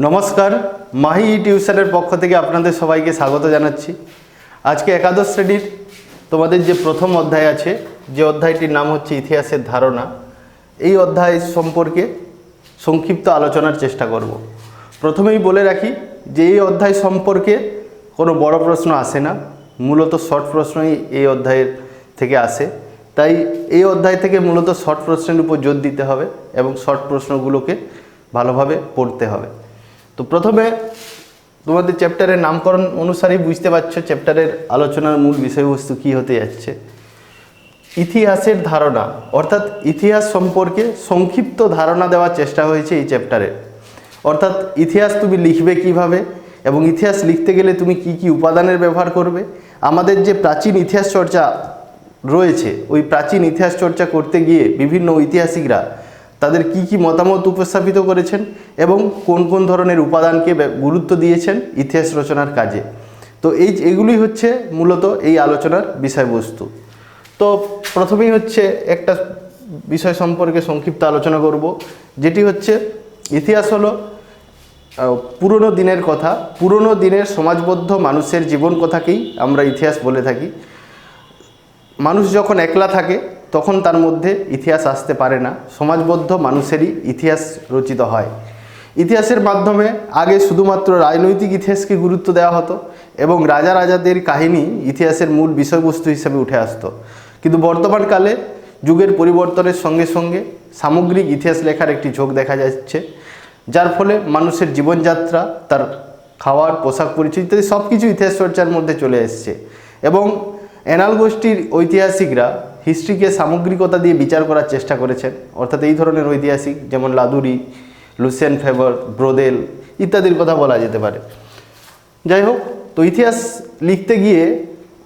নমস্কার, মাহি টিউশনের পক্ষ থেকে আপনাদের সবাইকে স্বাগত জানাচ্ছি। আজকে একাদশ শ্রেণীর তোমাদের যে প্রথম অধ্যায় আছে, যে অধ্যায়টির নাম হচ্ছে ইতিহাসের ধারণা, এই অধ্যায় সম্পর্কে সংক্ষিপ্ত আলোচনার চেষ্টা করব। প্রথমেই বলে রাখি যে এই অধ্যায় সম্পর্কে কোনো বড় প্রশ্ন আসে না, মূলত শর্ট প্রশ্নই এই অধ্যায়ের থেকে আসে। তাই এই অধ্যায় থেকে মূলত শর্ট প্রশ্নের উপর জোর দিতে হবে এবং শর্ট প্রশ্নগুলোকে ভালোভাবে পড়তে হবে। তো প্রথমে তোমাদের চ্যাপ্টারের নামকরণ অনুসারেই বুঝতে পারছো চ্যাপ্টারের আলোচনার মূল বিষয়বস্তু কী হতে যাচ্ছে। ইতিহাসের ধারণা, অর্থাৎ ইতিহাস সম্পর্কে সংক্ষিপ্ত ধারণা দেওয়ার চেষ্টা হয়েছে এই চ্যাপ্টারে। অর্থাৎ ইতিহাস তুমি লিখবে কিভাবে এবং ইতিহাস লিখতে গেলে তুমি কি কি উপাদানের ব্যবহার করবে। আমাদের যে প্রাচীন ইতিহাস চর্চা রয়েছে, ওই প্রাচীন ইতিহাস চর্চা করতে গিয়ে বিভিন্ন ঐতিহাসিকরা তাদের কি কি মতামত উপস্থাপিত করেছেন এবং কোন কোন ধরনের উপাদানকে গুরুত্ব দিয়েছেন ইতিহাস রচনার কাজে। তো এগুলি হচ্ছে মূলত এই আলোচনার বিষয়বস্তু। তো প্রথমেই হচ্ছে একটা বিষয় সম্পর্কে সংক্ষিপ্ত আলোচনা করব, যেটি হচ্ছে ইতিহাস হলো পুরনো দিনের কথা, পুরনো দিনের সমাজবদ্ধ মানুষের জীবন কথাকেই আমরা ইতিহাস বলে থাকি। মানুষ যখন একলা থাকে তখন তার মধ্যে ইতিহাস আসতে পারে না, সমাজবদ্ধ মানুষেরই ইতিহাস রচিত হয়। ইতিহাসের মাধ্যমে আগে শুধুমাত্র রাজনৈতিক ইতিহাসকে গুরুত্ব দেওয়া হতো এবং রাজা রাজাদের কাহিনী ইতিহাসের মূল বিষয়বস্তু হিসেবে উঠে আসতো। কিন্তু বর্তমানকালে যুগের পরিবর্তনের সঙ্গে সঙ্গে সামগ্রিক ইতিহাস লেখার একটি ঝোঁক দেখা যাচ্ছে, যার ফলে মানুষের জীবনযাত্রা, তার খাওয়ার, পোশাক, পরিচয় ইত্যাদি সব কিছু ইতিহাস চর্চার মধ্যে চলে এসছে। এবং অ্যানাল গোষ্ঠীর ঐতিহাসিকরা হিস্ট্রিকে সামগ্রিকতা দিয়ে বিচার করার চেষ্টা করেছেন। অর্থাৎ এই ধরনের ঐতিহাসিক যেমন লাদুরি, লুসিয়ান ফেভার, ব্রোদেল ইত্যাদির কথা বলা যেতে পারে। যাই হোক, তো ইতিহাস লিখতে গিয়ে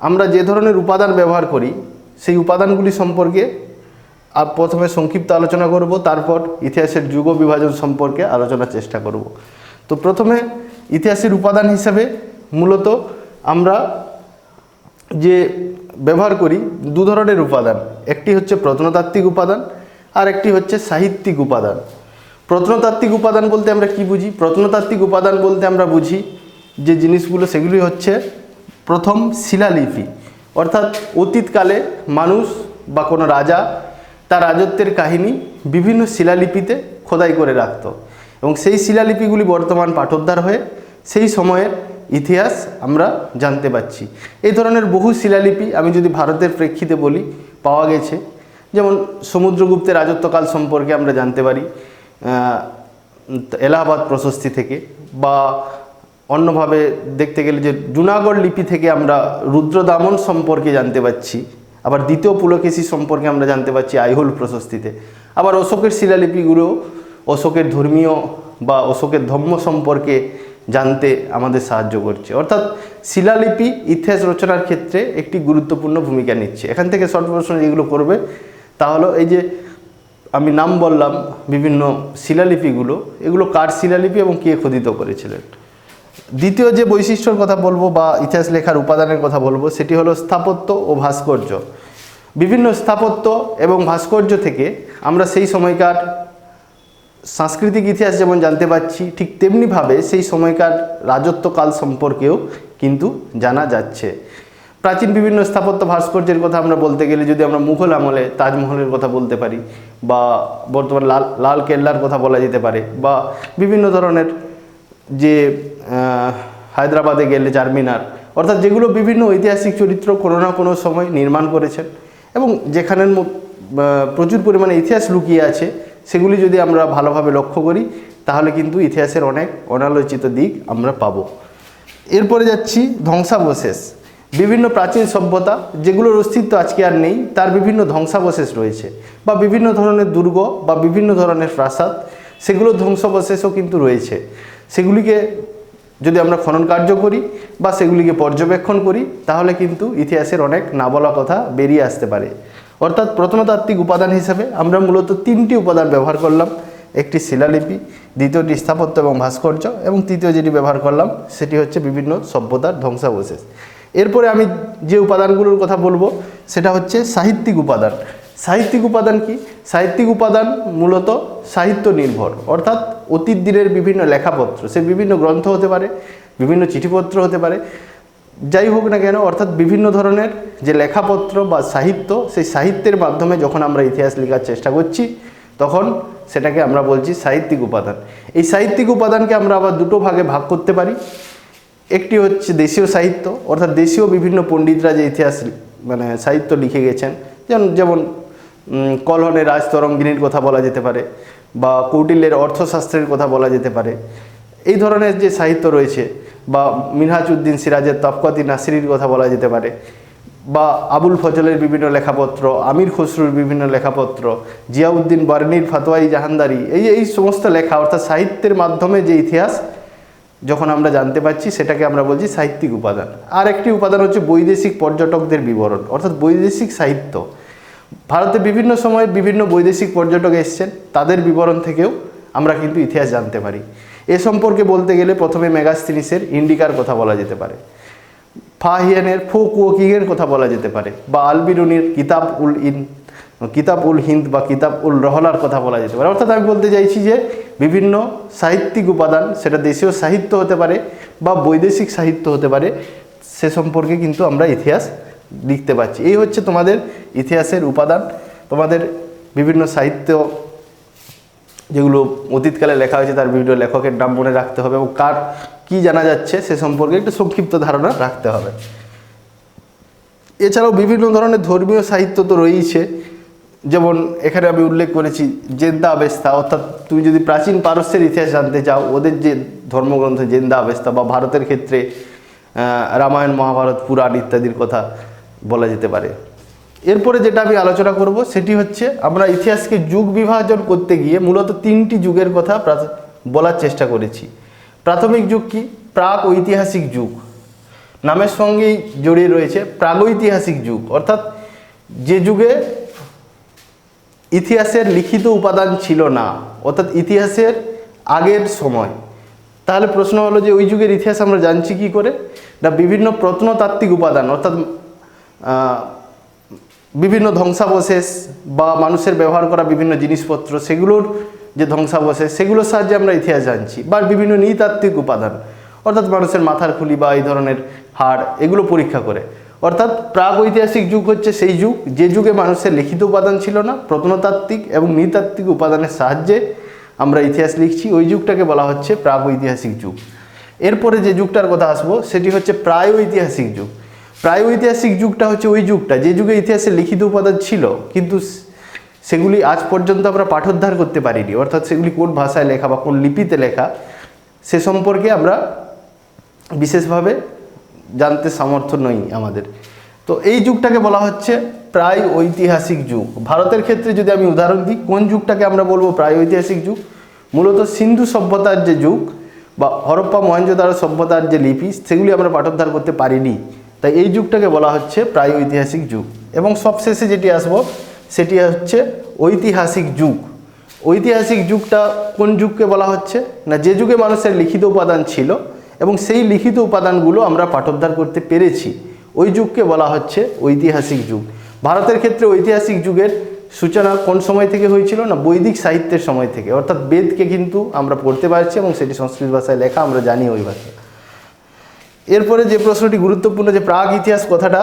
আমরা যে ধরনের উপাদান ব্যবহার করি সেই উপাদানগুলি সম্পর্কে প্রথমে সংক্ষিপ্ত আলোচনা করব, তারপর ইতিহাসের যুগ বিভাজন সম্পর্কে আলোচনার চেষ্টা করব। তো প্রথমে ইতিহাসের উপাদান হিসেবে মূলত আমরা যে ব্যবহার করি দু ধরনের উপাদান, একটি হচ্ছে প্রত্নতাত্ত্বিক উপাদান আর একটি হচ্ছে সাহিত্যিক উপাদান। প্রত্নতাত্ত্বিক উপাদান বলতে আমরা কি বুঝি? প্রত্নতাত্ত্বিক উপাদান বলতে আমরা বুঝি যে জিনিসগুলো, সেগুলি হচ্ছে প্রথম শিলালিপি। অর্থাৎ অতীতকালে মানুষ বা কোনো রাজা তার রাজত্বের কাহিনী বিভিন্ন শিলালিপিতে খোদাই করে রাখত এবং সেই শিলালিপিগুলি বর্তমান পাঠোদ্ধার হয়ে সেই সময়ের ইতিহাস আমরা জানতে পারছি। এই ধরনের বহু শিলালিপি আমি যদি ভারতের প্রেক্ষিতে বলি পাওয়া গেছে। যেমন সমুদ্রগুপ্তের রাজত্বকাল সম্পর্কে আমরা জানতে পারি এলাহাবাদ প্রশস্তি থেকে, বা অন্যভাবে দেখতে গেলে যে জুনাগড় লিপি থেকে আমরা রুদ্রদামন সম্পর্কে জানতে পারছি। আবার দ্বিতীয় পুলকেশী সম্পর্কে আমরা জানতে পারছি আইহোল প্রশস্তিতে। আবার অশোকের শিলালিপিগুলো অশোকের ধর্মীয় বা অশোকের ধর্ম সম্পর্কে জানতে আমাদের সাহায্য করছে। অর্থাৎ শিলালিপি ইতিহাস রচনার ক্ষেত্রে একটি গুরুত্বপূর্ণ ভূমিকা নিচ্ছে। এখান থেকে শর্ট প্রশ্ন যেগুলো করবে তা হলো এই যে আমি নাম বললাম বিভিন্ন শিলালিপিগুলো, এগুলো কার শিলালিপি এবং কে খোদিত করেছিলেন। দ্বিতীয় যে বৈশিষ্ট্যর কথা বলবো বা ইতিহাস লেখার উপাদানের কথা বলবো সেটি হলো স্থাপত্য ও ভাস্কর্য। বিভিন্ন স্থাপত্য এবং ভাস্কর্য থেকে আমরা সেই সময়কার সাংস্কৃতিক ইতিহাস যেমন জানতে পারছি, ঠিক তেমনিভাবে সেই সময়কার রাজত্বকাল সম্পর্কেও কিন্তু জানা যাচ্ছে। প্রাচীন বিভিন্ন স্থাপত্য ভাস্কর্যের কথা আমরা বলতে গেলে যদি আমরা মুঘল আমলে তাজমহলের কথা বলতে পারি, বা বর্তমান লাল কেল্লার কথা বলা যেতে পারে, বা বিভিন্ন ধরনের যে হায়দ্রাবাদে গেলে চারমিনার, অর্থাৎ যেগুলো বিভিন্ন ঐতিহাসিক চরিত্র কোনো না কোনো সময় নির্মাণ করেছেন এবং যেখানের প্রচুর পরিমাণে ইতিহাস লুকিয়ে আছে, সেগুলি যদি আমরা ভালোভাবে লক্ষ্য করি তাহলে কিন্তু ইতিহাসের অনেক অনালোচিত দিক আমরা পাব। এরপরে যাচ্ছি ধ্বংসাবশেষ। বিভিন্ন প্রাচীন সভ্যতা যেগুলোর অস্তিত্ব আজকে আর নেই, তার বিভিন্ন ধ্বংসাবশেষ রয়েছে, বা বিভিন্ন ধরনের দুর্গ বা বিভিন্ন ধরনের প্রাসাদ, সেগুলোর ধ্বংসাবশেষও কিন্তু রয়েছে। সেগুলিকে যদি আমরা খনন কার্য করি বা সেগুলিকে পর্যবেক্ষণ করি তাহলে কিন্তু ইতিহাসের অনেক না বলা কথা বেরিয়ে আসতে পারে। অর্থাৎ প্রত্নতাত্ত্বিক উপাদান হিসেবে আমরা মূলত তিনটি উপাদান ব্যবহার করলাম, একটি শিলালিপি, দ্বিতীয়টি স্থাপত্য এবং ভাস্কর্য, এবং তৃতীয় যেটি ব্যবহার করলাম সেটি হচ্ছে বিভিন্ন সভ্যতার ধ্বংসাবশেষ। এরপরে আমি যে উপাদানগুলোর কথা বলবো সেটা হচ্ছে সাহিত্যিক উপাদান। সাহিত্যিক উপাদান কি? সাহিত্যিক উপাদান মূলত সাহিত্য নির্ভর, অর্থাৎ অতীত দিনের বিভিন্ন লেখাপত্র, সে বিভিন্ন গ্রন্থ হতে পারে, বিভিন্ন চিঠিপত্র হতে পারে, যাই হোক না কেন, অর্থাৎ বিভিন্ন ধরনের যে লেখাপত্র বা সাহিত্য, সেই সাহিত্যের মাধ্যমে যখন আমরা ইতিহাস লেখার চেষ্টা করছি তখন সেটাকে আমরা বলছি সাহিত্যিক উপাদান। এই সাহিত্যিক উপাদানকে আমরা আবার দুটো ভাগে ভাগ করতে পারি। একটি হচ্ছে দেশীয় সাহিত্য, অর্থাৎ দেশীয় বিভিন্ন পণ্ডিতরা যে ইতিহাস সাহিত্য লিখে গেছেন, যেমন কলহনের রাজতরঙ্গিনীর কথা বলা যেতে পারে, বা কৌটিল্যের অর্থশাস্ত্রের কথা বলা যেতে পারে। এই ধরনের যে সাহিত্য রয়েছে, বা মিনহাজউদ্দিন সিরাজের তবকাত-ই নাসিরীর কথা বলা যেতে পারে, বা আবুল ফজলের বিভিন্ন লেখাপত্র, আমির খসরুর বিভিন্ন লেখাপত্র, জিয়াউদ্দিন বার্নির ফাতোয়াই জাহানদারি, এই সমস্ত লেখা, অর্থাৎ সাহিত্যের মাধ্যমে যে ইতিহাস যখন আমরা জানতে পারছি সেটাকে আমরা বলছি সাহিত্যিক উপাদান। আর একটি উপাদান হচ্ছে বৈদেশিক পর্যটকদের বিবরণ, অর্থাৎ বৈদেশিক সাহিত্য। ভারতে বিভিন্ন সময়ে বিভিন্ন বৈদেশিক পর্যটক এসেছেন, তাদের বিবরণ থেকেও আমরা কিন্তু ইতিহাস জানতে পারি। এ সম্পর্কে বলতে গেলে প্রথমে মেগাস্তিনিসের ইন্ডিকার কথা বলা যেতে পারে, ফাহিয়ানের ফোকুওকিংয়ের কথা বলা যেতে পারে, বা আলবিরুনির কিতাব উল হিন্দ বা কিতাব উল রহলার কথা বলা যেতে পারে। অর্থাৎ আমি বলতে চাইছি যে বিভিন্ন সাহিত্যিক উপাদান, সেটা দেশীয় সাহিত্য হতে পারে বা বৈদেশিক সাহিত্য হতে পারে, সে সম্পর্কে কিন্তু আমরা ইতিহাস লিখতে পারছি। এই হচ্ছে তোমাদের ইতিহাসের উপাদান। তোমাদের বিভিন্ন সাহিত্য যেগুলো অতীতকালে লেখা হয়েছে তার বিভিন্ন লেখকের নাম মনে রাখতে হবে, এবং কার কি জানা যাচ্ছে সে সম্পর্কে একটা সংক্ষিপ্ত ধারণা রাখতে হবে। এছাড়াও বিভিন্ন ধরনের ধর্মীয় সাহিত্য তো রয়েছে, যেমন এখানে আমি উল্লেখ করেছি জেন্দা আবেস্তা, অর্থাৎ তুমি যদি প্রাচীন পারস্যের ইতিহাস জানতে চাও, ওদের যে ধর্মগ্রন্থ জেন্দা আবেস্তা, বা ভারতের ক্ষেত্রে রামায়ণ, মহাভারত, পুরাণ ইত্যাদির কথা বলা যেতে পারে। এরপরে যেটা আমি আলোচনা করব সেটি হচ্ছে আমরা ইতিহাসকে যুগ বিভাজন করতে গিয়ে মূলত তিনটি যুগের কথা বলার চেষ্টা করেছি। প্রাথমিক যুগ কি? প্রাক ঐতিহাসিক যুগ, নামের সঙ্গেই জড়িয়ে রয়েছে প্রাগৈতিহাসিক যুগ, অর্থাৎ যে যুগে ইতিহাসের লিখিত উপাদান ছিল না, অর্থাৎ ইতিহাসের আগের সময়। তাহলে প্রশ্ন হলো যে ওই যুগের ইতিহাস আমরা জানছি কি করে? না বিভিন্ন প্রত্নতাত্ত্বিক উপাদান, অর্থাৎ বিভিন্ন ধ্বংসাবশেষ বা মানুষের ব্যবহার করা বিভিন্ন জিনিসপত্র, সেগুলোর যে ধ্বংসাবশেষ, সেগুলোর সাহায্যে আমরা ইতিহাস জানছি। বা বিভিন্ন নৃতাত্ত্বিক উপাদান, অর্থাৎ মানুষের মাথার খুলি বা এই ধরনের হাড়, এগুলো পরীক্ষা করে। অর্থাৎ প্রাগ ঐতিহাসিক যুগ হচ্ছে সেই যুগ যে যুগে মানুষের লিখিত উপাদান ছিল না, প্রত্নতাত্ত্বিক এবং নৃতাত্ত্বিক উপাদানের সাহায্যে আমরা ইতিহাস লিখছি, ওই যুগটাকে বলা হচ্ছে প্রাগ ঐতিহাসিক যুগ। এরপরে যে যুগটার কথা আসবো সেটি হচ্ছে প্রায় ঐতিহাসিক যুগ। প্রায় ঐতিহাসিক যুগটা হচ্ছে ওই যুগটা যে যুগে ইতিহাসের লিখিত উপাদান ছিল, কিন্তু সেগুলি আজ পর্যন্ত আমরা পাঠোদ্ধার করতে পারিনি, অর্থাৎ সেগুলি কোন ভাষায় লেখা বা কোন লিপিতে লেখা সে সম্পর্কে আমরা বিশেষভাবে জানতে সামর্থ্য নই আমাদের। তো এই যুগটাকে বলা হচ্ছে প্রায় ঐতিহাসিক যুগ। ভারতের ক্ষেত্রে যদি আমি উদাহরণ দিই, কোন যুগটাকে আমরা বলবো প্রায় ঐতিহাসিক যুগ? মূলত সিন্ধু সভ্যতার যে যুগ বা হরপ্পা মহেঞ্জোদারো সভ্যতার যে লিপি, সেগুলি আমরা পাঠোদ্ধার করতে পারিনি, তাই এই যুগটাকে বলা হচ্ছে প্রায় ঐতিহাসিক যুগ। এবং সবশেষে যেটি আসবো সেটি হচ্ছে ঐতিহাসিক যুগ। ঐতিহাসিক যুগটা কোন যুগকে বলা হচ্ছে? না যে যুগে মানুষের লিখিত উপাদান ছিল এবং সেই লিখিত উপাদানগুলো আমরা পাঠোদ্ধার করতে পেরেছি, ওই যুগকে বলা হচ্ছে ঐতিহাসিক যুগ। ভারতের ক্ষেত্রে ঐতিহাসিক যুগের সূচনা কোন সময় থেকে হয়েছিল? না বৈদিক সাহিত্যের সময় থেকে, অর্থাৎ বেদকে কিন্তু আমরা পড়তে পারছি এবং সেটি সংস্কৃত ভাষায় লেখা, আমরা জানি ওই ভাষা। এরপরে যে প্রশ্নটি গুরুত্বপূর্ণ, যে প্রাগ ইতিহাস কথাটা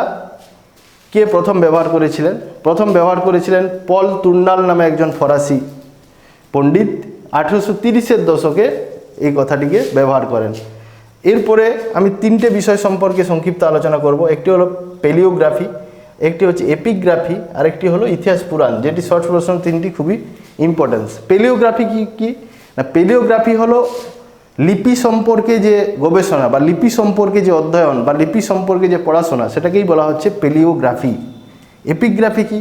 কে প্রথম ব্যবহার করেছিলেন? প্রথম ব্যবহার করেছিলেন পল তুর্নাল নামে একজন ফরাসি পণ্ডিত। 1830-এর দশকে এই কথাটিকে ব্যবহার করেন। এরপরে আমি তিনটে বিষয় সম্পর্কে সংক্ষিপ্ত আলোচনা করব। একটি হলো পেলিওগ্রাফি, একটি হচ্ছে এপিগ্রাফি, আর একটি হলো ইতিহাস পুরাণ, যেটি শর্ট প্রশ্ন, তিনটি খুবই ইম্পর্টেন্স। পেলিওগ্রাফি কি না? পেলিওগ্রাফি হলো লিপি সম্পর্কে যে গবেষণা বা লিপি সম্পর্কে যে অধ্যয়ন বা লিপি সম্পর্কে যে পড়াশোনা, সেটাকেই বলা হচ্ছে পেলিওগ্রাফি। এপিগ্রাফি কি?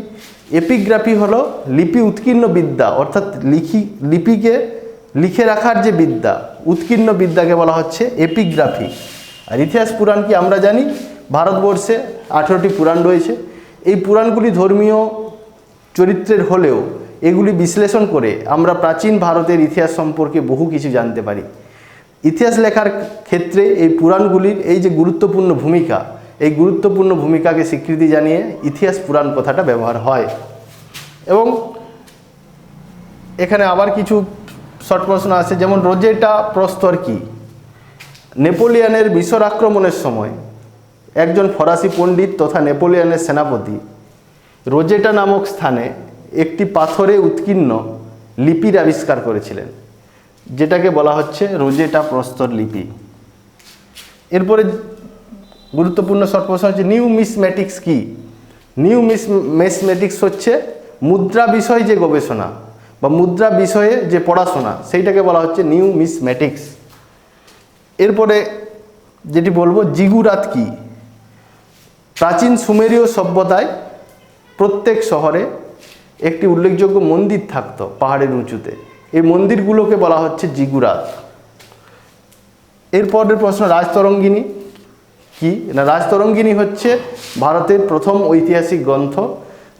এপিগ্রাফি হলো লিপি উৎকীর্ণ বিদ্যা, অর্থাৎ লিপিকে লিখে রাখার যে বিদ্যা, উৎকীর্ণ বিদ্যাকে বলা হচ্ছে এপিগ্রাফি। আর ইতিহাস পুরাণ কি? আমরা জানি ভারতবর্ষে 18টি পুরাণ রয়েছে। এই পুরাণগুলি ধর্মীয় চরিত্রের হলেও এগুলি বিশ্লেষণ করে আমরা প্রাচীন ভারতের ইতিহাস সম্পর্কে বহু কিছু জানতে পারি। ইতিহাস লেখার ক্ষেত্রে এই পুরাণগুলির এই যে গুরুত্বপূর্ণ ভূমিকা, এই গুরুত্বপূর্ণ ভূমিকাকে স্বীকৃতি জানিয়ে ইতিহাস পুরাণ কথাটা ব্যবহার হয়। এবং এখানে আবার কিছু শর্ট প্রশ্ন আছে, যেমন রোজেটা প্রস্তর কি? নেপোলিয়নের মিশর আক্রমণের সময় একজন ফরাসি পণ্ডিত তথা নেপোলিয়নের সেনাপতি রোজেটা নামক স্থানে একটি পাথরে উৎকীর্ণ লিপির আবিষ্কার করেছিলেন, যেটাকে বলা হচ্ছে রোজেটা প্রস্তর লিপি। এরপরে গুরুত্বপূর্ণ শর্ট প্রশ্ন হচ্ছে নিউমিসম্যাটিক্স কি? নিউমিসম্যাটিক্স হচ্ছে মুদ্রা বিষয়ে যে গবেষণা বা মুদ্রা বিষয়ে যে পড়াশোনা, সেইটাকে বলা হচ্ছে নিউমিসম্যাটিক্স। এরপরে যেটি বলবো, জিগুরাত কি? প্রাচীন সুমেরীয় সভ্যতায় প্রত্যেক শহরে একটি উল্লেখযোগ্য মন্দির থাকতো পাহাড়ের উঁচুতে, এই মন্দিরগুলোকে বলা হচ্ছে জিগুরাত। এরপরের প্রশ্ন, রাজতরঙ্গিনী কি? না, রাজতরঙ্গিনী হচ্ছে ভারতের প্রথম ঐতিহাসিক গ্রন্থ,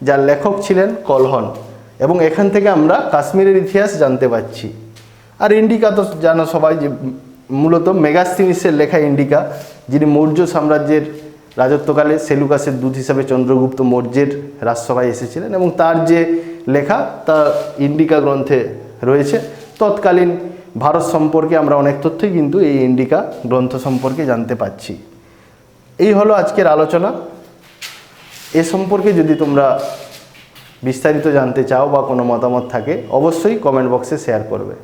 যার লেখক ছিলেন কলহন, এবং এখান থেকে আমরা কাশ্মীরের ইতিহাস জানতে পারছি। আর ইন্ডিকা তো জানো সবাই, যে মূলত মেগাস্তিনিসের লেখা ইন্ডিকা, যিনি মৌর্য সাম্রাজ্যের রাজত্বকালে সেলুকাসের দূত হিসাবে চন্দ্রগুপ্ত মৌর্যের রাজসভায় এসেছিলেন, এবং তার যে লেখা তা ইন্ডিকা গ্রন্থে রয়েছে। তৎকালীন ভারত সম্পর্কে আমরা অনেক তথ্যই কিন্তু এই ইন্ডিকা গ্রন্থ সম্পর্কে জানতে পারছি। এই হলো আজকের আলোচনা। এ সম্পর্কে যদি তোমরা বিস্তারিত জানতে চাও বা কোনো মতামত থাকে, অবশ্যই কমেন্ট বক্সে শেয়ার করবে।